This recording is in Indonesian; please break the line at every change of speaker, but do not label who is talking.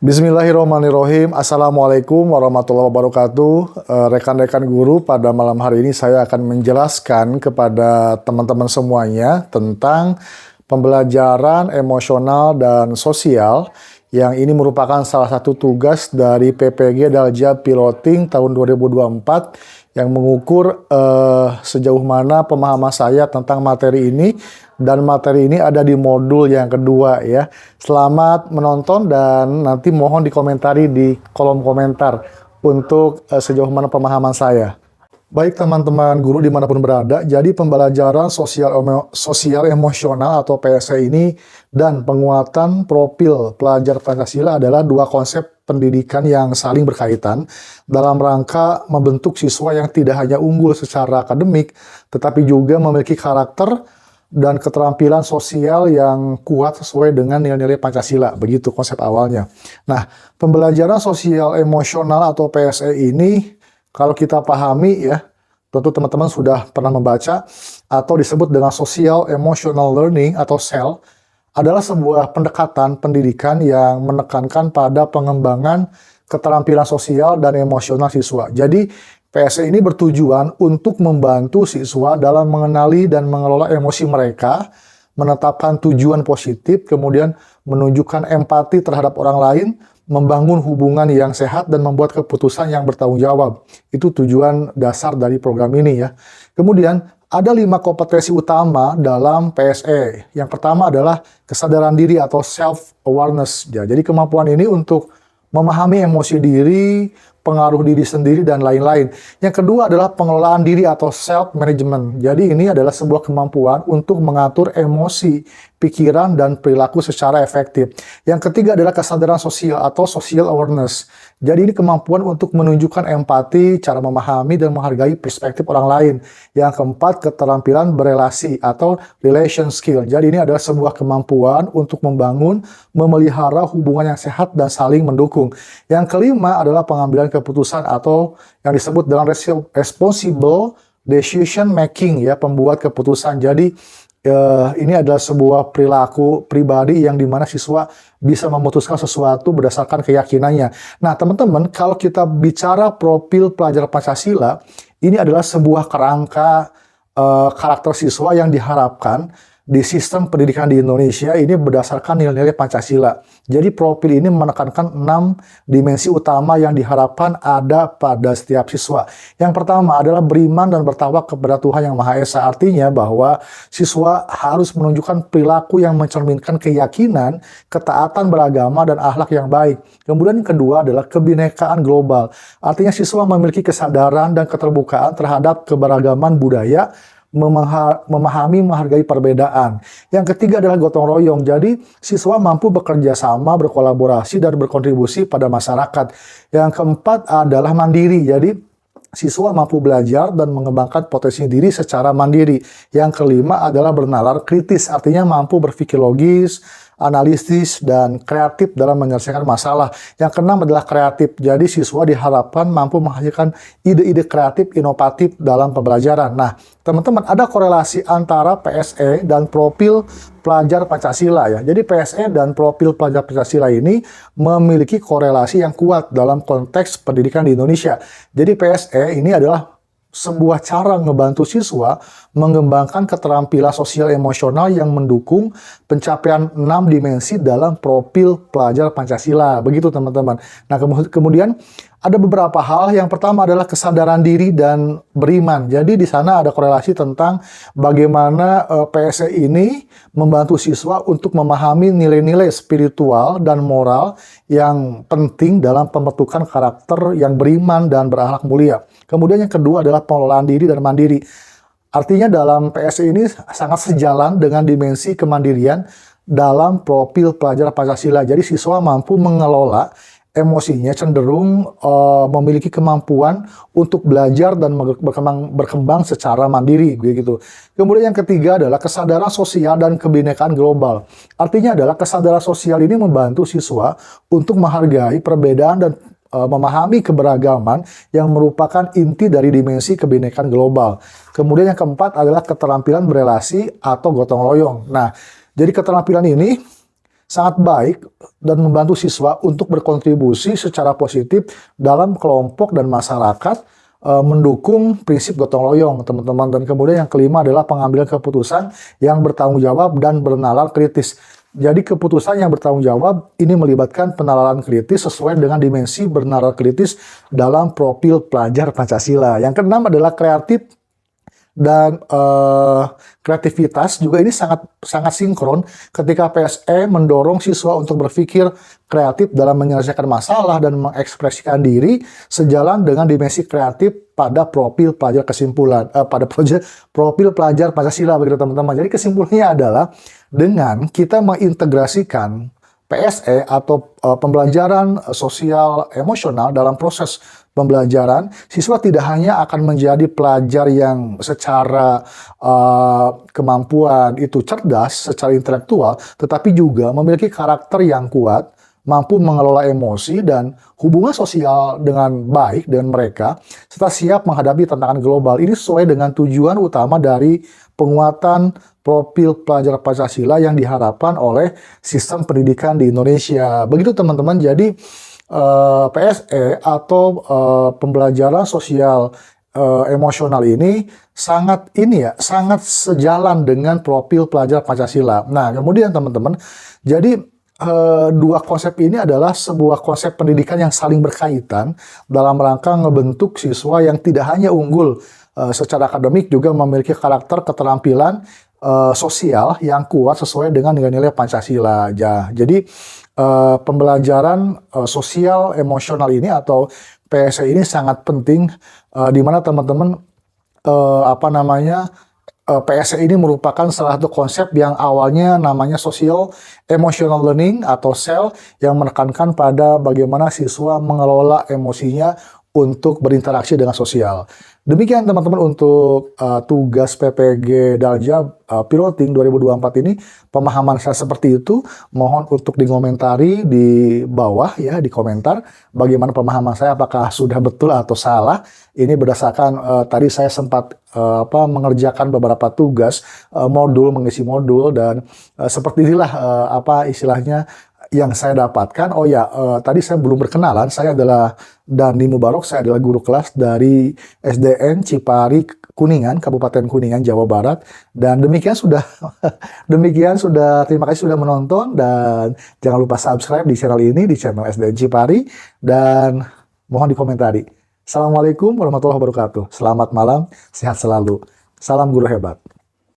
Bismillahirrahmanirrahim. Assalamualaikum warahmatullahi wabarakatuh. Rekan-rekan guru, pada malam hari ini saya akan menjelaskan kepada teman-teman semuanya tentang pembelajaran emosional dan sosial yang ini merupakan salah satu tugas dari PPG Dalja Piloting tahun 2024 yang mengukur sejauh mana pemahaman saya tentang materi ini, dan materi ini ada di modul yang kedua ya. Selamat menonton dan nanti mohon dikomentari di kolom komentar untuk sejauh mana pemahaman saya. Baik teman-teman guru dimanapun berada, jadi pembelajaran sosial emosional atau PSE ini dan penguatan profil pelajar Pancasila adalah dua konsep pendidikan yang saling berkaitan dalam rangka membentuk siswa yang tidak hanya unggul secara akademik, tetapi juga memiliki karakter dan keterampilan sosial yang kuat sesuai dengan nilai-nilai Pancasila. Begitu konsep awalnya. Nah, pembelajaran sosial emosional atau PSE ini kalau kita pahami ya, tentu teman-teman sudah pernah membaca atau disebut dengan social emotional learning atau SEL, adalah sebuah pendekatan pendidikan yang menekankan pada pengembangan keterampilan sosial dan emosional siswa. Jadi PSE ini bertujuan untuk membantu siswa dalam mengenali dan mengelola emosi mereka, menetapkan tujuan positif, kemudian menunjukkan empati terhadap orang lain, membangun hubungan yang sehat, dan membuat keputusan yang bertanggung jawab. Itu tujuan dasar dari program ini ya. Kemudian ada 5 kompetensi utama dalam PSE. Yang pertama adalah kesadaran diri atau self-awareness. Ya, jadi kemampuan ini untuk memahami emosi diri, pengaruh diri sendiri, dan lain-lain. Yang kedua adalah pengelolaan diri atau self-management. Jadi ini adalah sebuah kemampuan untuk mengatur emosi, pikiran, dan perilaku secara efektif. Yang ketiga adalah kesadaran sosial atau social awareness. Jadi ini kemampuan untuk menunjukkan empati, cara memahami dan menghargai perspektif orang lain. Yang keempat, keterampilan berelasi atau relation skill. Jadi ini adalah sebuah kemampuan untuk membangun, memelihara hubungan yang sehat dan saling mendukung. Yang kelima adalah pengambilan keputusan atau yang disebut dengan responsible decision making ya, pembuat keputusan. Jadi ini adalah sebuah perilaku pribadi yang dimana siswa bisa memutuskan sesuatu berdasarkan keyakinannya. Nah teman-teman, kalau kita bicara profil pelajar Pancasila, ini adalah sebuah kerangka karakter siswa yang diharapkan di sistem pendidikan di Indonesia ini berdasarkan nilai-nilai Pancasila. Jadi profil ini menekankan 6 dimensi utama yang diharapkan ada pada setiap siswa. Yang pertama adalah beriman dan bertawak kepada Tuhan Yang Maha Esa. Artinya bahwa siswa harus menunjukkan perilaku yang mencerminkan keyakinan, ketaatan beragama, dan akhlak yang baik. Kemudian yang kedua adalah kebinekaan global. Artinya siswa memiliki kesadaran dan keterbukaan terhadap keberagaman budaya, memahami, menghargai perbedaan. Yang ketiga adalah gotong royong. Jadi siswa mampu bekerja sama, berkolaborasi, dan berkontribusi pada masyarakat. Yang keempat adalah mandiri. Jadi siswa mampu belajar dan mengembangkan potensi diri secara mandiri. Yang kelima adalah bernalar kritis. Artinya mampu berpikir logis, analitis, dan kreatif dalam menyelesaikan masalah. Yang keenam adalah kreatif. Jadi siswa diharapkan mampu menghasilkan ide-ide kreatif, inovatif dalam pembelajaran. Nah, teman-teman, ada korelasi antara PSE dan profil pelajar Pancasila ya. Jadi PSE dan profil pelajar Pancasila ini memiliki korelasi yang kuat dalam konteks pendidikan di Indonesia. Jadi PSE ini adalah sebuah cara ngebantu siswa mengembangkan keterampilan sosial emosional yang mendukung pencapaian 6 dimensi dalam profil pelajar Pancasila. Begitu teman-teman. Nah kemudian ada beberapa hal. Yang pertama adalah kesadaran diri dan beriman. Jadi di sana ada korelasi tentang bagaimana PSE ini membantu siswa untuk memahami nilai-nilai spiritual dan moral yang penting dalam pembentukan karakter yang beriman dan berakhlak mulia. Kemudian yang kedua adalah pengelolaan diri dan mandiri. Artinya dalam PSE ini sangat sejalan dengan dimensi kemandirian dalam profil pelajar Pancasila. Jadi siswa mampu mengelola emosinya, cenderung memiliki kemampuan untuk belajar dan berkembang secara mandiri begitu. Kemudian yang ketiga adalah kesadaran sosial dan kebinekaan global. Artinya adalah kesadaran sosial ini membantu siswa untuk menghargai perbedaan dan memahami keberagaman yang merupakan inti dari dimensi kebinekaan global. Kemudian yang keempat adalah keterampilan berelasi atau gotong royong. Nah, jadi keterampilan ini sangat baik dan membantu siswa untuk berkontribusi secara positif dalam kelompok dan masyarakat, mendukung prinsip gotong royong, teman-teman. Dan kemudian yang kelima adalah pengambilan keputusan yang bertanggung jawab dan bernalar kritis. Jadi keputusan yang bertanggung jawab ini melibatkan penalaran kritis sesuai dengan dimensi bernalar kritis dalam profil pelajar Pancasila. Yang keenam adalah kreatif dan kreativitas juga ini sangat sinkron ketika PSE mendorong siswa untuk berpikir kreatif dalam menyelesaikan masalah dan mengekspresikan diri sejalan dengan dimensi kreatif pada profil pelajar profil pelajar Pancasila, begitu teman-teman. Jadi kesimpulannya adalah dengan kita mengintegrasikan PSE atau pembelajaran sosial emosional dalam proses pembelajaran, siswa tidak hanya akan menjadi pelajar yang secara kemampuan itu cerdas, secara intelektual, tetapi juga memiliki karakter yang kuat, mampu mengelola emosi dan hubungan sosial dengan baik dengan mereka, serta siap menghadapi tantangan global. Ini sesuai dengan tujuan utama dari penguatan profil pelajar Pancasila yang diharapkan oleh sistem pendidikan di Indonesia. Begitu teman-teman, jadi PSE atau pembelajaran sosial emosional ini sangat sejalan dengan profil pelajar Pancasila. Nah, kemudian teman-teman, jadi dua konsep ini adalah sebuah konsep pendidikan yang saling berkaitan dalam rangka ngebentuk siswa yang tidak hanya unggul secara akademik, juga memiliki karakter keterampilan sosial yang kuat sesuai dengan nilai-nilai Pancasila aja. Jadi pembelajaran sosial emosional ini atau PSE ini sangat penting, di mana teman-teman PSE ini merupakan salah satu konsep yang awalnya namanya Social Emotional Learning atau SEL, yang menekankan pada bagaimana siswa mengelola emosinya untuk berinteraksi dengan sosial. Demikian teman-teman untuk tugas PPG Dalja Piloting 2024 ini. Pemahaman saya seperti itu. Mohon untuk dikomentari di bawah ya, di komentar bagaimana pemahaman saya, apakah sudah betul atau salah. Ini berdasarkan tadi saya sempat mengerjakan beberapa tugas modul, mengisi modul, dan seperti inilah istilahnya yang saya dapatkan. Oh ya, tadi saya belum berkenalan, saya adalah Dandi Mubarok, saya adalah guru kelas dari SDN Cipari Kuningan, Kabupaten Kuningan, Jawa Barat. Dan demikian sudah, terima kasih sudah menonton, dan jangan lupa subscribe di channel ini, di channel SDN Cipari, dan mohon dikomentari. Assalamualaikum warahmatullahi wabarakatuh. Selamat malam, sehat selalu. Salam guru hebat.